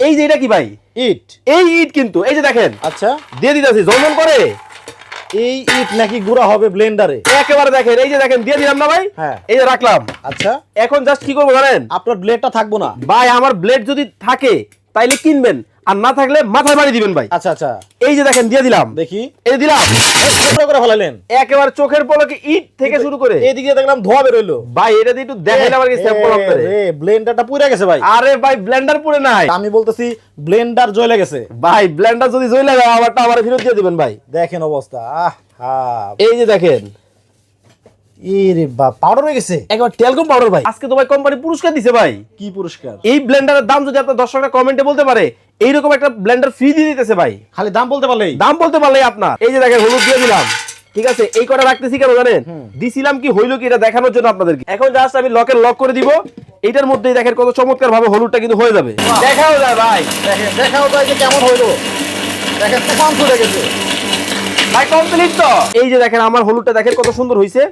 এই যে এটা কি ভাই? ইট। এই ইট কিন্তু এই যে দেখেন আচ্ছা, দিয়ে দিতেছি জলজল করে। এই ইট নাকি গুঁড়া হবে ব্লেন্ডারে? একেবারে দেখেন এই যে দেখেন দিয়ে দিলাম না ভাই? হ্যাঁ, এই যে রাখলাম। আচ্ছা, এখন জাস্ট কি করবো জানেন? আপনার ব্লেডটা থাকবো না ভাই আমার ব্লেড যদি থাকে তাইলে কিনবেন, আর না থাকলে মাথায় বাড়ি দিবেন ভাই। আচ্ছা আচ্ছা, এই যে দেখেন দিয়ে দিলাম, দেখি। এই দিলাম ছোট করে ফেলালেন একেবারে চোখের পলকে ইট থেকে শুরু করে এইদিকে দেখলাম ধোয়া বের হইলো। ভাই এটা দিয়ে একটু দেখাইলে আমার কি স্যাম্পল আপনারে। ব্লেন্ডারটা পুড়ে গেছে ভাই। আরে ভাই ব্লেন্ডার পুড়ে নাই, আমি বলতেছি ব্লেন্ডার জ্বলে গেছে। ভাই ব্লেন্ডার যদি জ্বলে যায় আমারটা আমার ফেরত দিয়ে দিবেন ভাই। দেখেন অবস্থা, এই যে দেখেন এরে বাপ, পাউডার হয়ে গেছে একবার টেলকম পাউডার ভাই। আজকে তো ভাই কোম্পানি পুরস্কার দিছে ভাই। কি পুরস্কার? এই ব্লেন্ডারের দাম যদি আপনার দর্শকরা কমেন্টে বলতে পারে এইরকম একটা ব্লেন্ডার ফ্রি দিয়ে দিতেছে ভাই। খালি দাম বলতে পারলেই? দাম বলতে পারলেই আপনার। এই যে দেখেন হলুদ দিয়ে দিলাম, ঠিক আছে? এই কটা রাখতেছি কেন জানেন? দিছিলাম কি হইলো কি এটা দেখানোর জন্য আপনাদেরকে। এখন জাস্ট আমি লকের লক করে দিব, এটার মধ্যেই দেখেন কত চমৎকার ভাবে হলুদটা কিন্তু হয়ে যাবে। দেখাও যায় ভাই, দেখেন, দেখাও যায় যে কেমন হইলো। দেখেন তুফান ফুটে গেছে ভাই, কমপ্লিট তো। এই যে দেখেন আমার হলুদটা দেখেন কত সুন্দর হইছে,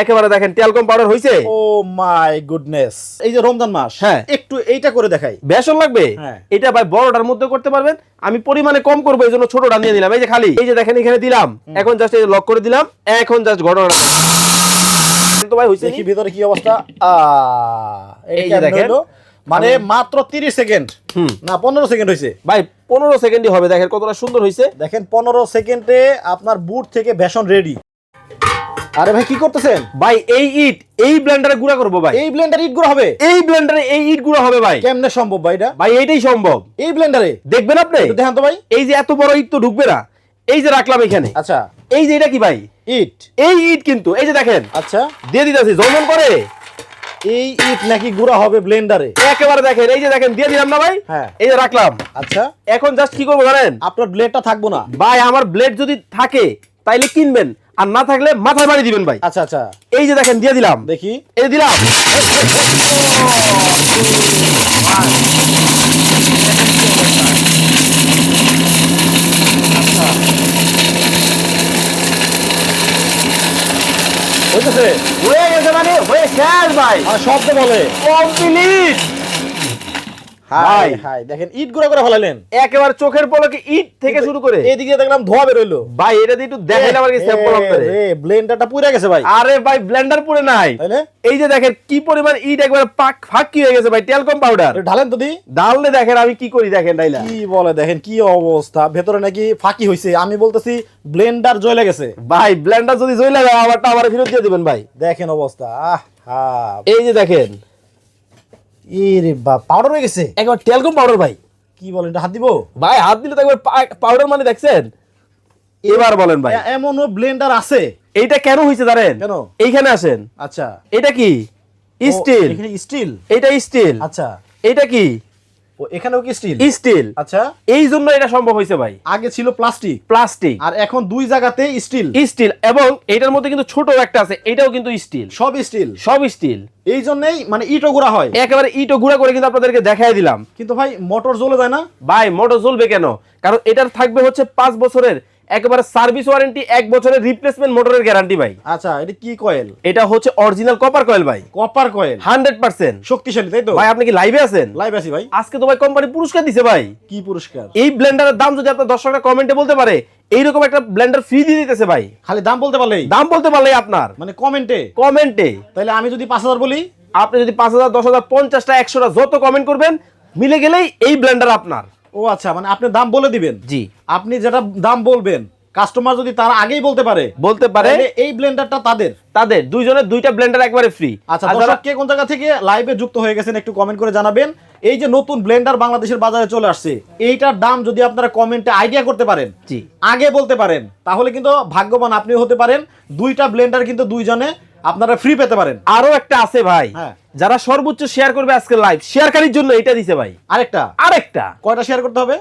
একেবারে দেখেন টেলকম পাউডার হইছে। ও মাই গুডনেস। এই যে রমজান মাস, হ্যাঁ, একটু এইটা করে দেখাই। বেসন লাগবে? হ্যাঁ। এটা ভাই বড়টার মধ্যে করতে পারবেন, আমি পরিমাণে কম করবো এই জন্য ছোটটা নিয়ে নিলাম। এই যে খালি এই যে দেখেন এখানে দিলাম, এখন জাস্ট এই লক করে দিলাম। এখন জাস্ট ঘটনা তো ভাই হইছে দেখি ভিতরে কি অবস্থা। এই যে দেখেন মানে মাত্র 30 সেকেন্ড না 15 সেকেন্ড হইছে ভাই, 15 সেকেন্ডই হবে। দেখেন কতটা সুন্দর হইছে। দেখেন 15 সেকেন্ডে আপনার বুট থেকে বেসন রেডি। আরে ভাই কি করতেছেন ভাই? এই ইট এই ব্লেন্ডারে গুঁড়া করবো ভাই। এই ব্লেন্ডার ইট গুঁড়া হবে? এই ব্লেন্ডারে এই ইট গুঁড়া হবে ভাই। কেমনে সম্ভব ভাই এটা? ভাই এইটাই সম্ভব। এই ব্লেন্ডারে দেখবেন আপনি? একটু দেখান তো ভাই। এই যে এত বড় ইট তো ঢুকবে না। এই যে রাখলাম এখানে, আচ্ছা, এই যে এটা কি ভাই? ইট। এই ইট কিন্তু এই যে দেখেন আচ্ছা, দিয়ে দিতেছি জলজল করে। এই ইট নাকি গুঁড়া হবে ব্লেন্ডারে? একেবারে দেখেন এই যে দেখেন দিয়ে দিলাম না ভাই? হ্যাঁ, এই যে রাখলাম। আচ্ছা, এখন জাস্ট কি করবো জানেন? আপনার ব্লেডটা থাকবো না ভাই আমার ব্লেড যদি থাকে তাইলে কিনবেন, আর না থাকলে মাথায় বাড়ি দিবেন ভাই। আচ্ছা আচ্ছা, এই যে দেখেন দিয়ে দিলাম, দেখি। এই দিলাম হইতেছে? হয়ে গেছে মানে হয়ে শেষ ভাই, আর শব্দ বলে কমপ্লিট। হাই হাই, দেখেন ইট গুঁড়া করে ফেলালেন একেবারে চোখের পলকে ইট থেকে শুরু করে এইদিকে দেখলাম ধোয়া বের হইলো। ভাই এটা দিয়ে একটু দেখাইলে আমার কি স্যাম্পল আপনারে। ব্লেন্ডারটা পুড়ে গেছে ভাই। আরে ভাই ব্লেন্ডার পুড়ে নাই, তাইলে এই যে দেখেন কি পরিমাণ ইট একবার পাক ফাঁকি হয়ে গেছে ভাই। টেলকম পাউডার ঢালেন তো দি। ডাললে দেখেন আমি কি করি দেখেন ডাইলা। কি বলে দেখেন কি অবস্থা, ভেতরে নাকি ফাঁকি হইছে। আমি বলতেছি ব্লেন্ডার জ্বলে গেছে। ভাই ব্লেন্ডার যদি জ্বলে যায় আমারটা আমার ফেরত দিয়ে দিবেন ভাই। দেখেন অবস্থা, এই যে দেখেন এরে বাপ, পাউডার হয়ে গেছে একবার টেলকম পাউডার ভাই। কি বলেন, এটা হাত দিব? ভাই হাত দিলে তো একবার পাউডার মানে দেখছেন। এবার বলেন ভাই এমনও ব্লেন্ডার আছে? এইটা কেন হইছে জানেন? কেন? এইখানে আসেন। আচ্ছা, এটা কি স্টিল? এখানে স্টিল? এটা স্টিল। আচ্ছা, এটা কি ও এখানেও কি স্টিল? স্টিল। আচ্ছা, এই জন্য এটা সম্ভব হয়েছে ভাই। আগে ছিল প্লাস্টিক, প্লাস্টিক আর এখন দুই জায়গাতে স্টিল। স্টিল, এবং এটার মধ্যে কিন্তু ছোট একটা আছে, এটাও কিন্তু স্টিল। সব স্টিল, সব স্টিল। এই জন্যই মানে ইটও গুঁড়া হয়। একেবারে ইটও গুঁড়া করে কিন্তু আপনাদেরকে দেখাই দিলাম। কিন্তু ভাই মোটর জ্বলে যায় না? ভাই মোটর জ্বলবে কেন? কারণ এটার থাকবে হচ্ছে 5 বছরের একেবারে সার্ভিস ওয়ারেন্টি, 1 বছরের রিপ্লেসমেন্ট মোটরের গ্যারান্টি ভাই। আচ্ছা, এটা কি কয়েল? এটা হচ্ছে অরিজিনাল কপার কয়েল ভাই। কপার কয়েল, 100% শক্তিশালী, তাই তো? ভাই আপনি কি লাইভে আছেন? লাইভ আছি ভাই। আজকে তো ভাই কোম্পানি পুরস্কার দিছে ভাই। কি পুরস্কার? এই ব্লেন্ডারের দাম যদি আপনার দর্শকরা কমেন্টে বলতে পারে এইরকম একটা ব্লেন্ডার ফ্রি দিয়ে দিতেছে ভাই। খালি দাম বলতে পারলেই? দাম বলতে পারলেই আপনার, মানে কমেন্টে? কমেন্টে। তাহলে আমি যদি 5000 বলি? আপনি যদি 5000, 10000, 50টা, 100টা যত কমেন্ট করবেন মিলে গেলেই এই ব্লেন্ডার আপনার। ও আচ্ছা, মানে আপনি দাম বলে দিবেন? জি, আপনি যেটা দাম বলবেন কাস্টমার যদি তারা আগেই বলতে পারে তাহলে এই ব্লেন্ডারটা তাদের দুইজনের দুইটা ব্লেন্ডার একবারে ফ্রি। আচ্ছা, দর্শক কে কোন জায়গা থেকে লাইভে যুক্ত হয়ে গেছেন একটু কমেন্ট করে জানাবেন। এই যে নতুন ব্লেন্ডার বাংলাদেশের বাজারে চলে আসছে, এইটার দাম যদি আপনারা কমেন্টে আইডিয়া করতে পারেন, জি, আগে বলতে পারেন, তাহলে কিন্তু ভাগ্যবান আপনিও হতে পারেন। দুইটা ব্লেন্ডার কিন্তু দুইজনে আপনারা ফ্রি পেতে পারেন। আরো একটা আছে ভাই, হ্যাঁ, যারা সর্বোচ্চ শেয়ার করবে আজকে লাইভ শেয়ারকারীর জন্য এটা দিছে ভাই। আরেকটা কয়টা শেয়ার করতে হবে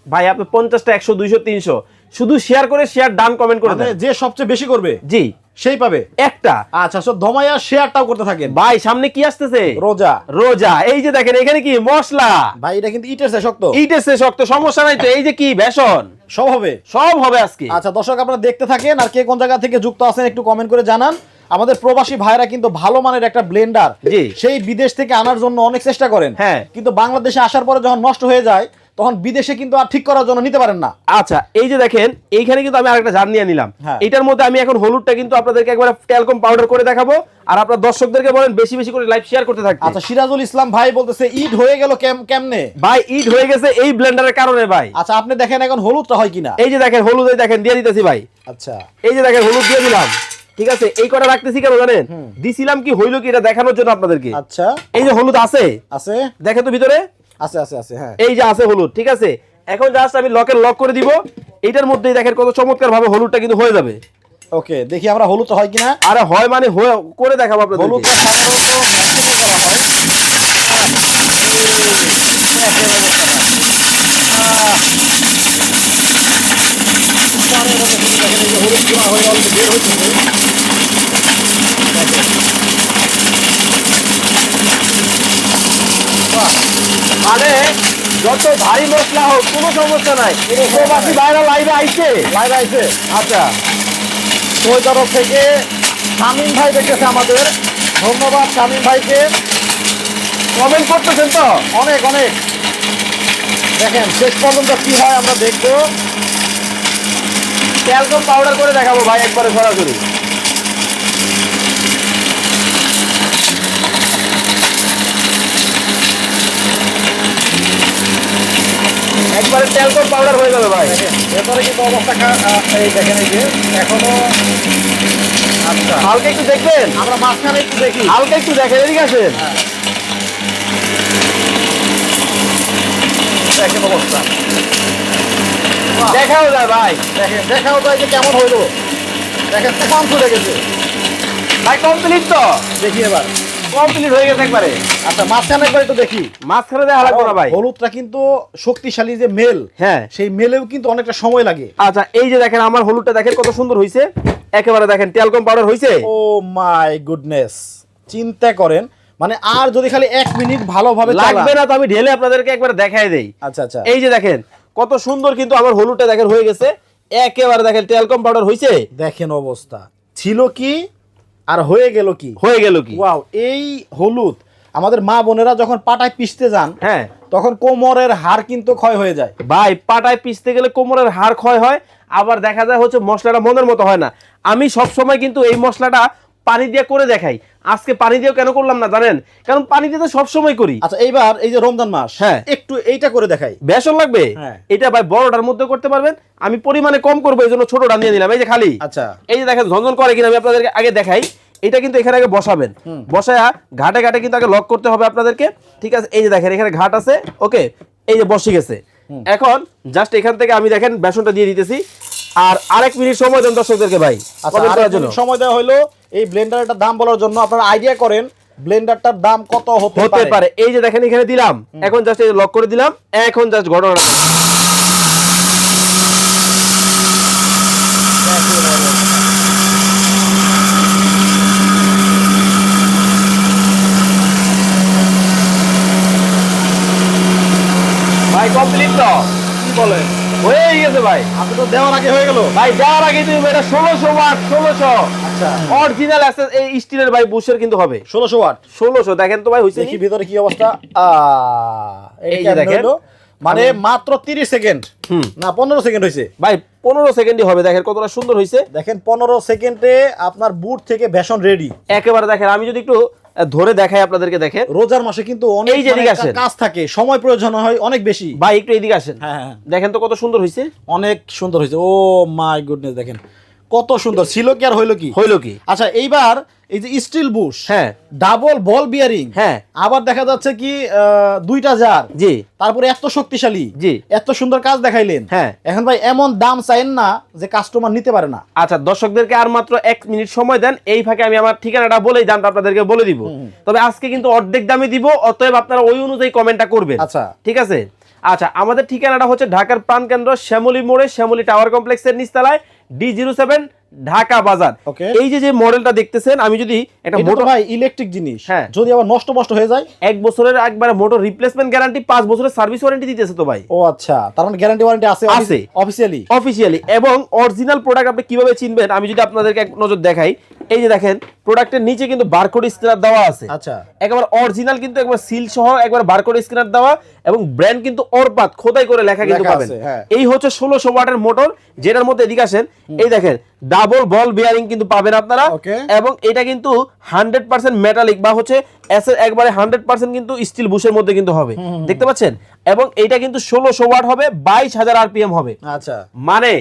ভাই? আপনি 50টা, 100, 200, 300 শুধু শেয়ার করে শেয়ার ডান কমেন্ট করে দেন, যে সবচেয়ে বেশি করবে জি সেই পাবে একটা। আচ্ছা, সো ধমাইয়া শেয়ারটাও করতে থাকেন ভাই। সামনে কি আসতেছে? রোজা। রোজা। এই যে দেখেন এখানে কি মশলা ভাই, এটা কিন্তু ইটের চেয়ে শক্ত। ইটের চেয়ে শক্ত, সমস্যা নাই তো। এই যে কি বেসন, সব হবে, সব হবে আজকে। আচ্ছা দর্শক, আপনারা দেখতে থাকেন আর কে কোন জায়গা থেকে যুক্ত আছেন একটু কমেন্ট করে জানান। আমাদের প্রবাসী ভাইরা কিন্তু ভালো মানের একটা ব্লেন্ডার সেই বিদেশ থেকে আনার জন্য অনেক চেষ্টা করেন, হ্যাঁ, কিন্তু বাংলাদেশে আসার পরে যখন নষ্ট হয়ে যায় তখন বিদেশে কিন্তু আর ঠিক করার জন্য নিতে পারেন না। আচ্ছা এই যে দেখেন এইখানে কিন্তু আমি আরেকটা জার নিয়ে নিলাম। হ্যাঁ। এটার মধ্যে আমি এখন হলুদটা কিন্তু আপনাদেরকে একবার ট্যালকম পাউডার করে দেখাবো, আর আপনার দর্শকদেরকে বলেন বেশি বেশি করে লাইভ শেয়ার করতে থাকতে। আচ্ছা সিরাজুল ইসলাম ভাই বলতেছে ইট হয়ে গেল কেমনে? ভাই ইট হয়ে গেছে এই ব্লেন্ডারের কারণে ভাই। আচ্ছা আপনি দেখেন এখন হলুদটা হয় কিনা। এই যে দেখেন হলুদ, এই দেখেন দিয়ে দিতেছি ভাই। আচ্ছা এই যে দেখেন হলুদ দিয়ে দিলাম, ঠিক আছে। এই কটা রাখতেছি কেন জানেন, দিছিলাম কি হইলো কি এটা দেখানোর জন্য আপনাদেরকে। আচ্ছা এই যে হলুদ আছে আছে দেখেন তো ভিতরে, আছে হ্যাঁ। এই যে আছে হলুদ, ঠিক আছে। এখন জাস্ট আমি লকের লক করে দিব, এইটার মধ্যেই দেখেন কত চমৎকার ভাবে হলুদটা কিন্তু হয়ে যাবে। ওকে দেখি আমরা হলুদটা হয় কিনা। আরে হয় মানে হয়ে করে দেখাবো আপনাদেরকে। হলুদটা সাধারণত মেশিনে করা হয়। হলুদ গুঁড়া হয়ে অলরেডি বের হচ্ছে। মানে যত ভারী মশলা হোক কোনো সমস্যা নাই। প্রবাসী ভাইরা লাইভে আইছে। লাইভ আইছে। আচ্ছা ওই তরফ থেকে শামীম ভাই দেখেছে আমাদের, ধন্যবাদ শামীম ভাইকে। কমেন্ট করতেছেন তো অনেক দেখেন শেষ পর্যন্ত কি হয় আমরা দেখবো। ট্যালকম পাউডার করে দেখাবো ভাই একবারে সরাসরি। একবারে ট্যালকম পাউডার হয়ে যাবে ভাই। দেখেন ভেতরে কিন্তু অবস্থা এই দেখেন এই যে এখনো। আচ্ছা হালকা একটু দেখবেন, আমরা মাঝখানে একটু দেখি। হালকা একটু দেখেন, এদিকে আসেন। দেখেন অবস্থা, দেখাও যায় ভাই। দেখেন দেখাও যায় যে কেমন হইলো। দেখেন তুফান চলে গেছে ভাই কমপ্লিট তো, দেখি এবার। কমপ্লিট হয়ে গেছে একবারে। আচ্ছা মাঝখানে একবার একটু দেখি। মাঝখানে দেখা লাগবে না ভাই। হলুদটা কিন্তু শক্তিশালী যে মেল, হ্যাঁ সেই মেলেও কিন্তু অনেকটা সময় লাগে। আচ্ছা এই যে দেখেন আমার হলুদটা দেখেন কত সুন্দর হইছে, একেবারে দেখেন ট্যালকম পাউডার হইছে। ও মাই গুডনেস, চিন্তা করেন মানে আর যদি খালি 1 মিনিট ভালোভাবে লাগবে না তো আমি ঢেলে আপনাদেরকে একবার দেখাই দেই। আচ্ছা আচ্ছা এই যে দেখেন কত সুন্দর কিন্তু আমার হলুদটা দেখেন হয়ে গেছে, একেবারে দেখেন ট্যালকম পাউডার হইছে। দেখেন অবস্থা ছিল কি আর হয়ে গেল কি। হয়ে গেল কি। ওয়াও, এই হলুদ আমাদের মা বোনেরা যখন পাটায় পিষতে যান হ্যাঁ তখন কোমরের হাড় কিন্তু ক্ষয় হয়ে যায়। ভাই পাটায় পিষতে গেলে কোমরের হাড় ক্ষয় হয়, আবার দেখা যায় হচ্ছে মশলাটা মনের মতো হয় না। আমি সব সময় কিন্তু এই মশলাটা পানি দিয়ে করে দেখাই। আজকে পানি দিয়ে কেন করলাম না জানেন, কারণ পানি দিয়ে তো সবসময় করি। আচ্ছা এইবার এই যে রমজান মাস, হ্যাঁ একটু এইটা করে দেখাই। বেসন লাগবে, হ্যাঁ। এটা ভাই বড়টার মধ্যে করতে পারবেন, আমি পরিমাণে কম করবো এই জন্য ছোটটা নিয়ে নিলাম। এই যে খালি আচ্ছা এই যে দেখেন ঝনঝন করে কিনা আমি আপনাদেরকে আগে দেখাই। এটা কিন্তু এখানে আগে বসাবেন, বসায়া ঘাটে ঘাটে কিন্তু আগে লক করতে হবে আপনাদেরকে, ঠিক আছে। এই যে দেখেন এখানে ঘাট আছে, ওকে এই যে বসে গেছে। এখন জাস্ট এখান থেকে আমি দেখেন বেসনটা দিয়ে দিতেছি, আর আরেক মিনিট সময় দেন দর্শকদেরকে ভাই কমেন্ট করার জন্য। সময় দেওয়া হলো এই ব্লেন্ডারটার দাম বলার জন্য। আপনারা আইডিয়া করেন ব্লেন্ডারটার দাম কত হতে পারে। এই যে দেখেন এখানে দিলাম, এখন জাস্ট এই লক করে দিলাম, এখন জাস্ট ঘটনাটা ভাই কমপ্লিট তো কি বলে হয়ে গেছে ভাই। আপনি তো দেওয়ার আগে হয়ে গেল ভাই দেওয়ার আগে তুমি এটা 1600 ওয়াট, 1600 আচ্ছা অরিজিনাল এসএস এই স্টিলের ভাই বুশের কিন্তু হবে 1600 ওয়াট। 1600 দেখেন তো ভাই হইছে দেখি ভিতরে কি অবস্থা। এই যে দেখেন মানে মাত্র 30 সেকেন্ড না 15 সেকেন্ড হয়েছে ভাই, 15 সেকেন্ডই হবে। দেখেন কতটা সুন্দর হইছে। দেখেন 15 সেকেন্ডে আপনার বুট থেকে বেসন রেডি। একেবারে দেখেন আমি যদি একটু ধরে দেখাই আপনাদেরকে, দেখেন রোজার মাসে কিন্তু অনেক এই যে এদিকে আসেন। কাজ থাকে, সময় প্রয়োজন হয় অনেক বেশি। ভাই একটু এদিকে আসেন, হ্যাঁ দেখেন তো কত সুন্দর হইছে। অনেক সুন্দর হয়েছে। ও মাই গুডনেস, দেখেন কত সুন্দর ছিল কি আর হইলো কি। হইলো কি। আচ্ছা এইবার এই যে স্টিল বুশ, হ্যাঁ ডাবল বল বিয়ারিং, হ্যাঁ আবার দেখা যাচ্ছে কি 2টা জার, জি তারপরে এত শক্তিশালী, জি এত সুন্দর কাজ দেখাইলেন। হ্যাঁ এখন ভাই এমন দাম চাইেন না যে কাস্টমার নিতে পারে না। আচ্ছা দর্শকদেরকে আর মাত্র 1 মিনিট সময় দেন, এই ফাঁকে আমি আমার ঠিকানাটা বলেই দামটা আপনাদেরকে বলে দিব। তবে আজকে কিন্তু অর্ধেক দামে দিব, অতএব আপনারা ওই অনুযায়ী কমেন্টটা করবেন। আচ্ছা ঠিক আছে। আচ্ছা আমাদের ঠিকানাটা হচ্ছে ঢাকার প্রাণকেন্দ্র শ্যামলী মোড়ে, শ্যামলী টাওয়ার কমপ্লেক্সের নিচতলায়, D07 ঢাকা বাজার। Okay. এই যে মডেলটা দেখতেছেন, আমি যদি একটা এটা তো মোটর ভাই ইলেকট্রিক জিনিস, হ্যাঁ। যদি আবার নষ্ট হয়ে যায়? 1 বছরের একবারে মোটর রিপ্লেসমেন্ট গ্যারান্টি, 5 বছরের সার্ভিস ওয়ারেন্টি দিতেছে তো ভাই। ও আচ্ছা, তার মানে গ্যারান্টি ওয়ারেন্টি আছে আছে। অফিশিয়ালি। অফিশিয়ালি। এবং অরিজিনাল প্রোডাক্ট আপনি কিভাবে চিনবেন, আমি যদি আপনাদেরকে এক নজর দেখাই, এই যে দেখেন প্রোডাক্টের নিচে কিন্তু বারকোড স্ক্যানার দেওয়া আছে। আচ্ছা, একবার অরিজিনাল কিন্তু একবার সিল সহ একবার বারকোড স্ক্যানার দেওয়া, এবং ব্র্যান্ড কিন্তু অরপাত খোদাই করে লেখা কিন্তু লেখা পাবেন। আছে, হ্যাঁ। এই হচ্ছে 1600 ওয়াটের মোটর, যেটার মধ্যে এদিকে আসেন, এই দেখেন ডাবল বল বিয়ারিং কিন্তু পাবেন আপনারা। Okay. এবং এটা কিন্তু 100% মেটালিক বা হচ্ছে একবারে 100% কিন্তু স্টিল বুশের মধ্যে কিন্তু হবে, দেখতে পাচ্ছেন। এবং এটা কিন্তু 1600 ওয়াট হবে, 22000 আরপিএম হবে। আচ্ছা, মানে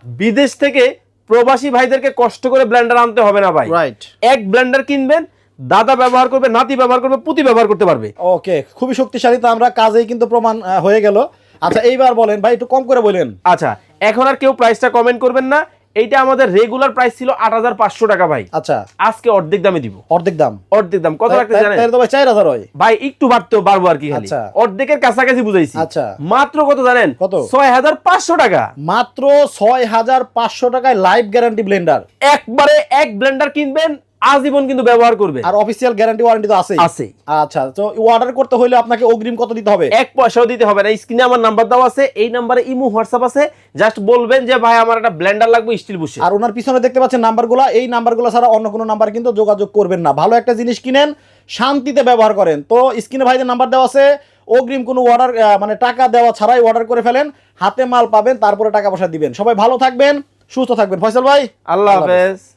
বিদেশ থেকে প্রবাসী ভাইদেরকে কষ্ট করে ব্লেন্ডার আনতে হবে না ভাই। রাইট। এক ব্লেন্ডার কিনবেন, দাদা ব্যবহার করবে, নাতি ব্যবহার করবে, পুতি ব্যবহার করতে পারবে। ওকে, খুবই শক্তিশালী। তো আমরা কাজেই কিন্তু প্রমাণ হয়ে গেল। আচ্ছা, এইবার বলেন ভাই, একটু কম করে বলেন। আচ্ছা, এখন আর কেউ প্রাইসটা কমেন্ট করবেন না। এইটা আমাদের রেগুলার প্রাইস ছিল 8500 টাকা ভাই, আচ্ছা, আজকে অর্ধেক দামে দিব। অর্ধেক দাম? অর্ধেক দাম কত রাখতে জানেন তাহলে তো ভাই 4000 হয় ভাই, একটু বাড়তেও পারবো আর কি, খালি আচ্ছা। অর্ধেকের কাছাকাছি বুঝাইছি। আচ্ছা। মাত্র কত জানেন? কত? 6500 টাকা। মাত্র 6500 টাকায় লাইভ গ্যারান্টি ব্লেন্ডার। একবারে এক ব্লেন্ডার কিনবেন, আজীবন কিন্তু ব্যবহার করবে, আর অফিশিয়াল গ্যারান্টি ওয়ারেন্টি তো আছে। আছে। আচ্ছা, তো অর্ডার করতে হলে আপনাকে অগ্রিম কত দিতে হবে? 1 পয়সাও দিতে হবে না। স্ক্রিনে আমার নাম্বার দেওয়া আছে, এই নাম্বারে ইমো হোয়াটসঅ্যাপ আছে, জাস্ট বলবেন যে ভাই আমার একটা ব্লেন্ডার লাগবে স্টিল বুশে। আর ওনার পিছনে দেখতে পাচ্ছেন নাম্বারগুলো, এই নাম্বারগুলো ছাড়া অন্য কোনো নাম্বার কিন্তু যোগাযোগ করবেন না। ভালো একটা জিনিস কিনেন, শান্তিতে ব্যবহার করেন। তো স্ক্রিনে ভাইদের নাম্বার দেওয়া আছে, অগ্রিম কোনো অর্ডার মানে টাকা দেওয়া ছাড়াই অর্ডার করে ফেলেন, হাতে মাল পাবেন, তারপরে টাকা পয়সা দিবেন। সবাই ভালো থাকবেন, সুস্থ থাকবেন। ফয়সাল ভাই, আল্লাহ হাফেজ।